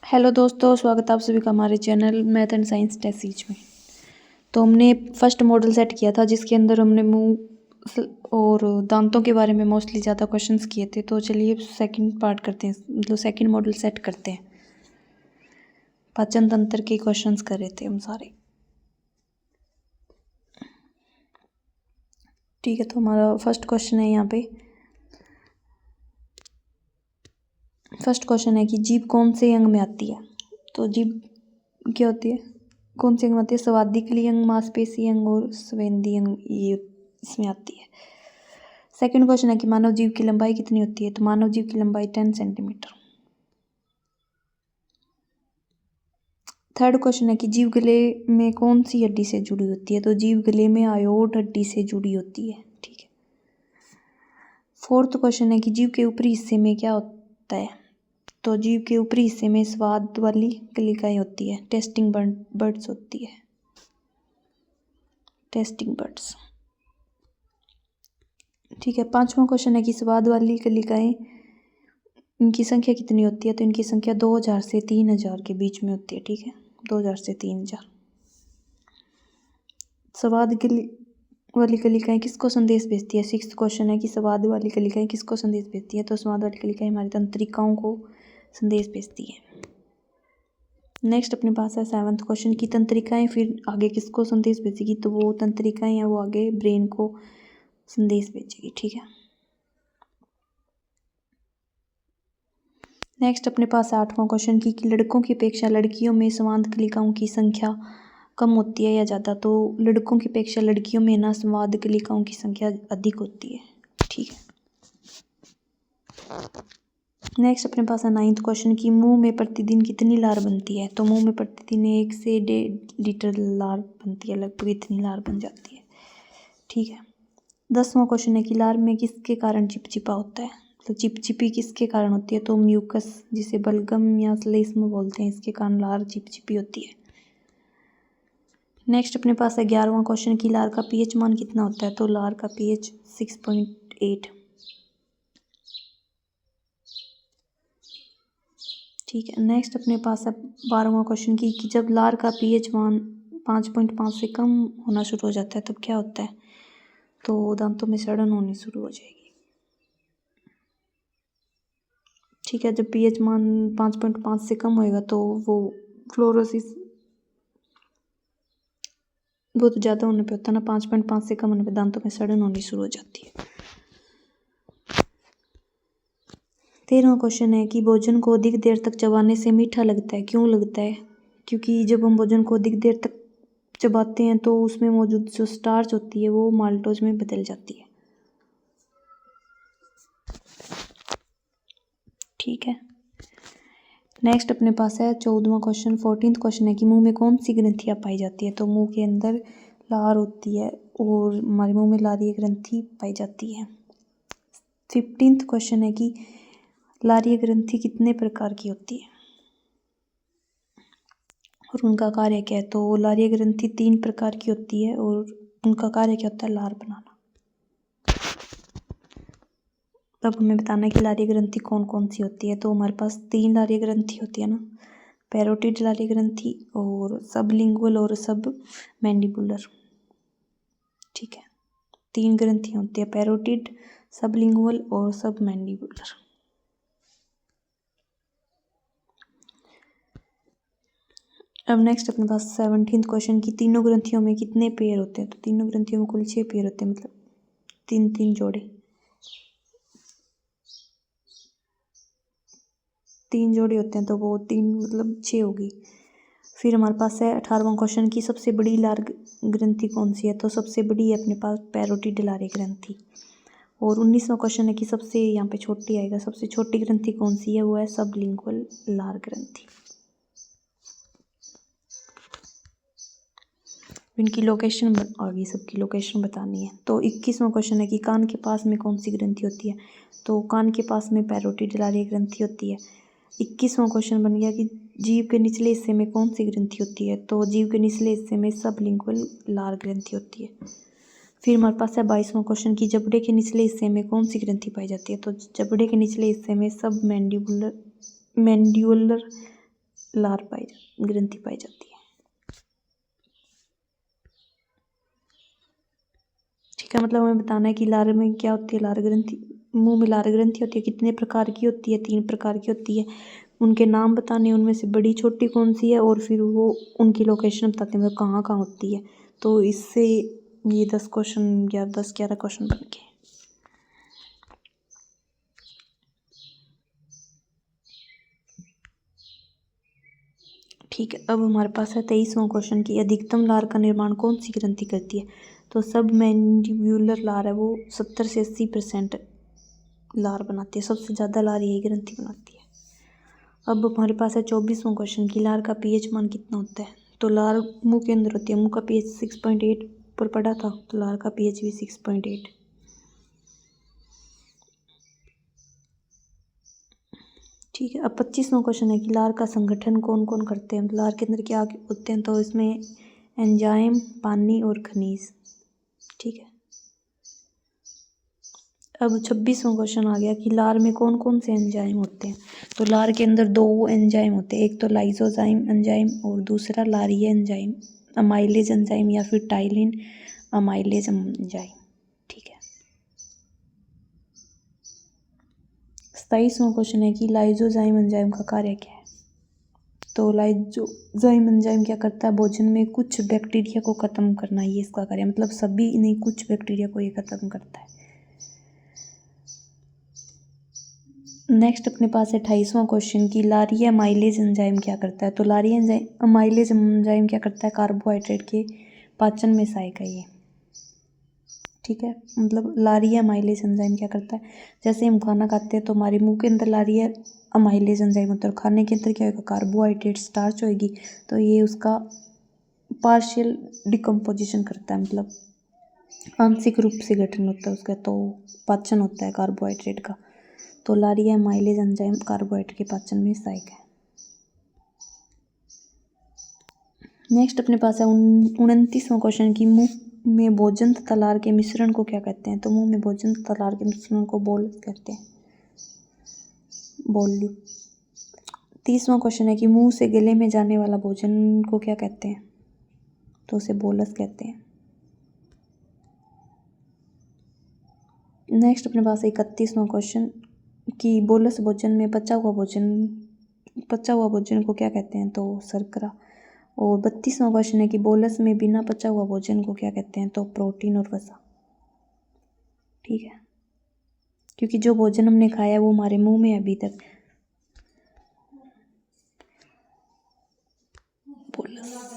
Hello दोस्तों, स्वागत है आप सभी का हमारे channel math and science test series में। तो हमने फर्स्ट मॉडल सेट किया था जिसके अंदर हमने मुंह और दांतों के बारे में मोस्टली ज़्यादा क्वेश्चंस किए थे। तो चलिए सेकंड पार्ट करते हैं, मतलब सेकंड मॉडल सेट करते हैं। पाचन तंत्र के क्वेश्चंस कर रहे थे हम सारे। ठीक है, तो हमारा फर्स्ट क्वेश्चन है यहाँ पे। फर्स्ट क्वेश्चन है कि जीभ कौन से अंग में आती है। तो जीभ क्या होती है, कौन से अंग में आती है? स्वादिकली अंग, मांसपेशी अंग और स्वेदी अंग, ये इसमें आती है। सेकंड क्वेश्चन है कि मानव जीव की लंबाई कितनी होती है। तो मानव जीव की लंबाई 10 सेंटीमीटर। थर्ड क्वेश्चन है कि जीव गले में कौन सी हड्डी से जुड़ी होती है। तो जीव गले में आयोड हड्डी से जुड़ी होती है। ठीक है। फोर्थ क्वेश्चन है कि जीव के ऊपरी हिस्से में क्या होता है। तो जीव के ऊपरी हिस्से में स्वाद वाली कलिकाएं होती है, टेस्टिंग बर्ड्स होती है, टेस्टिंग बर्ड्स। ठीक है। पांचवा क्वेश्चन है कि स्वाद वाली कलिकाएं, इनकी संख्या कितनी होती है। तो इनकी संख्या 2000 से 3000 के बीच में होती है। ठीक है, 2000 से 3000। स्वाद वाली कलिकाएं किसको संदेश भेजती है। सिक्स्थ क्वेश्चन है कि स्वाद वाली कलिकाएं किसको संदेश भेजती है। तो स्वाद वाली कलिकाएं हमारी तंत्रिकाओं को संदेश भेजती है। नेक्स्ट अपने पास है सेवंथ क्वेश्चन की तंत्रिकाएं फिर आगे किसको संदेश भेजेगी। तो वो तंत्रिकाएं हैं वो आगे ब्रेन को संदेश भेजेगी। ठीक है। नेक्स्ट अपने पास है आठवां क्वेश्चन की कि लड़कों की अपेक्षा लड़कियों में संवाद कलिकाओं की संख्या कम होती है या ज़्यादा। तो लड़कों की अपेक्षा लड़कियों में ना संवाद कलिकाओं की संख्या अधिक होती है। ठीक है। नेक्स्ट अपने पास है नाइन्थ क्वेश्चन की मुंह में प्रतिदिन कितनी लार बनती है। तो मुंह में प्रतिदिन 1 से 1.5 लीटर लार बनती है, लगभग इतनी लार बन जाती है। ठीक है। 10वां क्वेश्चन है कि लार में किसके कारण चिपचिपा होता है। तो चिपचिपी किसके कारण होती है। तो म्यूकस, जिसे बलगम या श्लेष्म बोलते हैं, इसके कारण लार चिपचिपी होती है। नेक्स्ट अपने पास है 11वां क्वेश्चन की लार का पीएच मान कितना होता है। तो लार का पीएच 6.8। ठीक है। नेक्स्ट अपने पास है 12वां क्वेश्चन की कि जब लार का पीएच मान 5.5 से कम होना शुरू हो जाता है तब क्या होता है। तो दांतों में सड़न होनी शुरू हो जाएगी। ठीक है। जब पीएच मान 5.5 से कम होएगा तो वो फ्लोरोसिस बहुत ज़्यादा होने पे होता है ना, 5.5 से कम होने पे दांतों में सड़न होनी शुरू हो जाती है। 13वां क्वेश्चन है कि भोजन को अधिक देर तक चबाने से मीठा लगता है, क्यों लगता है। क्योंकि जब हम भोजन को अधिक देर तक चबाते हैं तो उसमें मौजूद जो स्टार्च होती है वो माल्टोज में बदल जाती है। ठीक है। नेक्स्ट अपने पास है 14वां क्वेश्चन। 14th क्वेश्चन है कि मुंह में कौन सी ग्रंथियां पाई जाती है। तो मुंह के अंदर लार होती है और हमारे मुंह में लारीय ग्रंथि पाई जाती है। 15th क्वेश्चन है कि लारीय ग्रंथि कितने प्रकार की होती है और उनका कार्य क्या है। तो लारीय ग्रंथि 3 प्रकार की होती है और उनका कार्य क्या होता है, लार बनाना। अब हमें बताना है कि लारीय ग्रंथि कौन कौन सी होती है। तो हमारे पास 3 लारीय ग्रंथि होती है ना, पैरोटिड लारीय ग्रंथि और सबलिंगुअल और सब मैंडिबुलर। ठीक है, 3 ग्रंथियाँ होती है, पैरोटिड, सबलिंगुअल और सब मैंडिबुलर। अब नेक्स्ट अपने पास 17th क्वेश्चन की तीनों ग्रंथियों में कितने पेयर होते हैं। तो तीनों ग्रंथियों में कुल 6 पेयर होते हैं, मतलब 3-3 जोड़े, 3 जोड़े होते हैं तो वो 3 मतलब 6 होगी। फिर हमारे पास है 18वां क्वेश्चन की सबसे बड़ी लार ग्रंथि कौन सी है। तो सबसे बड़ी है अपने पास पैरोटिड लारीय ग्रंथि। और 19वां क्वेश्चन है कि सबसे यहाँ पे छोटी आएगा, सबसे छोटी ग्रंथि कौन सी है, वो है सबलिंगुअल लार ग्रंथि। इनकी लोकेशन आ गई, सबकी लोकेशन बतानी है। तो 21वां क्वेश्चन है कि कान के पास में कौन सी ग्रंथि होती है। तो कान के पास में पैरोटिड लारीय ग्रंथि होती है। 21वां क्वेश्चन बन गया कि जीभ के निचले हिस्से में कौन सी ग्रंथि होती है। तो जीभ के निचले हिस्से में सबलिंगुअल लार ग्रंथि होती है। फिर हमारे पास है 22वां क्वेश्चन की जबड़े के निचले हिस्से में कौन सी ग्रंथि पाई जाती है। तो जबड़े के निचले हिस्से में सब मैंडिबुलर ग्रंथि पाई जाती है। ठीक है, मतलब हमें बताना है कि लार में क्या होती है, लार ग्रंथि, मुंह में लार ग्रंथि होती है, कितने प्रकार की होती है, 3 प्रकार की होती है। उनके नाम बताने, उनमें से बड़ी छोटी कौन सी है, और फिर वो उनकी लोकेशन बताते हैं, मतलब कहाँ कहाँ होती है। तो इससे ये 10 क्वेश्चन या 10-11 क्वेश्चन बन गए। ठीक है, अब हमारे पास है 23वां क्वेश्चन की अधिकतम लार का निर्माण कौन सी ग्रंथि करती है। तो सब मैंडिब्यूलर लार है वो 70 से 80% लार बनाती है, सबसे ज़्यादा लार यही ग्रंथि बनाती है। अब हमारे पास है 24वां क्वेश्चन की लार का पीएच मान कितना होता है। तो लार मुंह के अंदर होती है, मुंह का पीएच 6.8 पर पढ़ा था, तो लार का पीएच भी 6.8। ठीक है, अब 25वां क्वेश्चन है कि लार का संगठन कौन कौन करते हैं। लार के अंदर क्या होते हैं, तो इसमें एंजाइम, पानी और खनिज। ठीक है, अब 26वां क्वेश्चन आ गया कि लार में कौन कौन से एंजाइम होते हैं। तो लार के अंदर 2 एंजाइम होते हैं, एक तो लाइसोजाइम एंजाइम और दूसरा लारीय एंजाइम, अमाइलेज एंजाइम या फिर टाइलिन अमाइलेज एंजाइम। ठीक है, 27वां क्वेश्चन है कि लाइसोजाइम एंजाइम का कार्य क्या है। तो लाइसोजाइम एंजाइम क्या करता है, भोजन में कुछ बैक्टीरिया को खत्म करना, ये इसका कार्य, मतलब सभी नहीं, कुछ बैक्टीरिया को ये खत्म करता है। नेक्स्ट अपने पास है 28वां क्वेश्चन की लारीय अमाइलेज एंजाइम क्या करता है। तो लारीय अमाइलेज एंजाइम क्या करता है, कार्बोहाइड्रेट के पाचन में सहायक है ये। ठीक है, मतलब लारीय अमाइलेज एंजाइम क्या करता है, जैसे हम खाना खाते हैं तो हमारे मुंह के अंदर लारीय अमाइलेज एंजाइम होता है, और खाने के अंदर क्या होगा, कार्बोहाइड्रेट स्टार्च होगी, तो ये उसका पार्शियल डिकम्पोजिशन करता है, मतलब आंशिक रूप से गठन होता है उसका, तो पाचन होता है कार्बोहाइड्रेट का। तो लारीय अमाइलेज एंजाइम कार्बोहाइड्रेट के पाचन में सहायक है। नेक्स्ट अपने पास है 29वां क्वेश्चन की मुंह में भोजन तथा लार के मिश्रण को क्या कहते हैं। तो मुंह में भोजन तथा लार के मिश्रण को बोल कहते हैं, बोल्यू। 30वां क्वेश्चन है कि मुंह से गले में जाने वाला भोजन को क्या कहते हैं। तो उसे बोलस कहते हैं। नेक्स्ट अपने पास 31वां क्वेश्चन कि बोलस भोजन में पचा हुआ भोजन को क्या कहते हैं। तो शर्करा। और 32वां क्वेश्चन है कि बोलस में बिना पचा हुआ भोजन को क्या कहते हैं। तो प्रोटीन और वसा। ठीक है, क्योंकि जो भोजन हमने खाया वो हमारे मुंह में अभी तक बोलस।